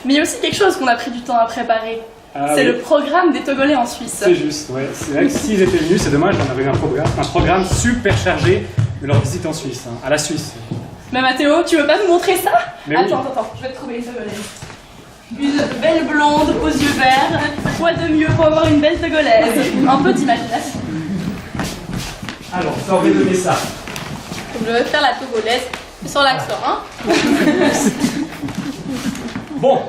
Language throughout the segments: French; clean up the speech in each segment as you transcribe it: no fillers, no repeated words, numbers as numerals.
Mais il y a aussi quelque chose qu'on a pris du temps à préparer. Ah, c'est oui. le programme des Togolais en Suisse. C'est juste, ouais. C'est vrai que s'ils étaient venus, c'est dommage, on avait eu un programme super chargé de leur visite en Suisse, hein, à la Suisse. Mais Mathéo, tu veux pas nous montrer ça? Mais Attends, oui. attends, je vais te trouver une Togolaise. Une belle blonde aux yeux verts. Quoi de mieux pour avoir une belle Togolaise? Un peu d'imagination. Alors, ça aurait donné ça. Je vais faire la togolaise sans l'accent, hein. Bon,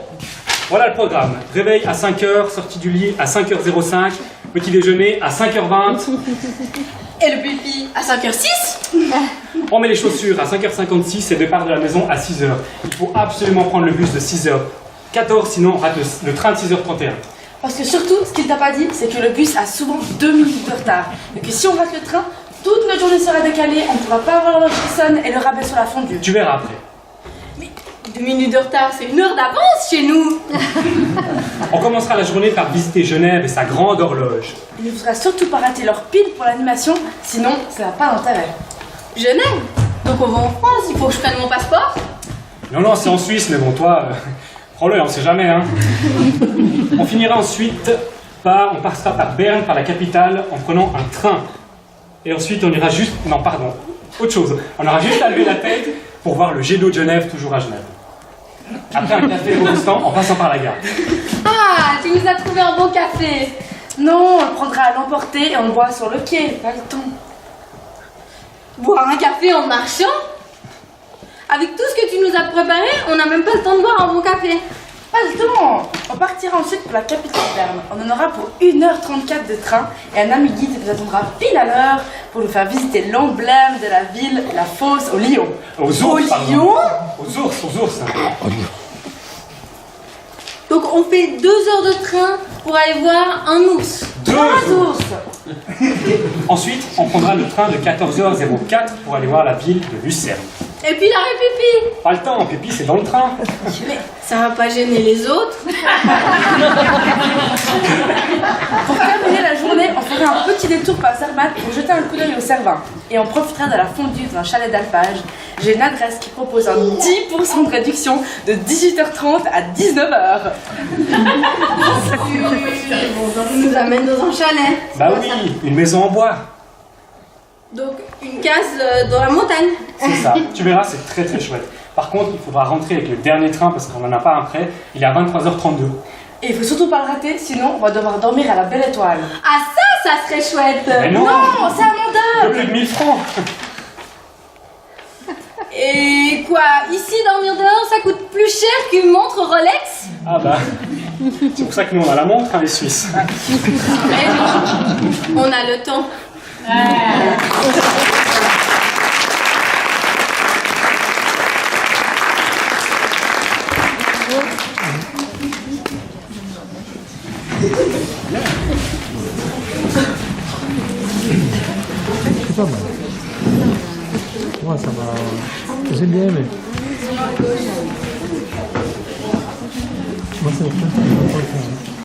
voilà le programme. Réveil à 5h, sortie du lit à 5h05, petit déjeuner à 5h20. Et le pipi à 5h06. On met les chaussures à 5h56 et départ de la maison à 6h. Il faut absolument prendre le bus de 6h14, sinon on rate le train de 6h31. Parce que surtout, ce qu'il t'a pas dit, c'est que le bus a souvent 2 minutes de retard. Et que si on rate le train, toute notre journée sera décalée, on ne pourra pas avoir l'heure qui sonne et le rabais sur la fondue. Tu verras après. 2 minutes de retard, c'est 1 heure d'avance chez nous. On commencera la journée par visiter Genève et sa grande horloge. Il ne faudra surtout pas rater leur pile pour l'animation, sinon ça n'a pas d'intérêt. Genève. Donc on va en France, il faut que je prenne mon passeport. Non, c'est en Suisse, mais bon, toi, prends-le, on sait jamais, hein. On finira ensuite on passera par Berne, par la capitale, en prenant un train. Et ensuite, on ira juste... Non, pardon, autre chose. On aura juste à lever la tête pour voir le jet d'eau de Genève, toujours à Genève. Après un café au restaurant, en passant par la gare. Ah, tu nous as trouvé un bon café. Non, on le prendra à l'emporter et on le boira sur le quai, pas le temps. Boire un café en marchant? Avec tout ce que tu nous as préparé, on n'a même pas le temps de boire un bon café. Pas le temps. On partira ensuite pour la capitale Berne. On en aura pour 1h34 de train et un ami guide nous attendra pile à l'heure pour nous faire visiter l'emblème de la ville, la fosse au lion. Aux Au ours, pardon. lion? Aux ours. Donc on fait 2 heures de train pour aller voir un ours. 2 ours. Ensuite, on prendra le train de 14h04 pour aller voir la ville de Lucerne. Et puis l'arrêt pipi. Pas le temps, pipi, c'est dans le train. Mais ça va pas gêner les autres. Pour terminer la journée, on fera un petit détour par Zermatt pour jeter un coup d'œil au Cervin. Et on profitera de la fondue dans un chalet d'alpage. J'ai une adresse qui propose un 10% de réduction de 18h30 à 19h. On nous amène dans un chalet. Bah oui, une maison en bois. Donc une case dans la montagne. C'est ça. Tu verras, c'est très très chouette. Par contre, il faudra rentrer avec le dernier train parce qu'on n'en a pas un prêt. Il est à 23h32. Et il faut surtout pas le rater, sinon on va devoir dormir à la Belle Étoile. Ah ça serait chouette. Mais non, Non, c'est de amendable. plus de 1000 francs. Et quoi, ici dormir dehors ça coûte plus cher qu'une montre Rolex? Ah bah, c'est pour ça que nous on a la montre, hein, les Suisses. Mais on a le temps. C'est pas mal. Moi, ça va. J'ai bien aimé. Moi, c'est le printemps.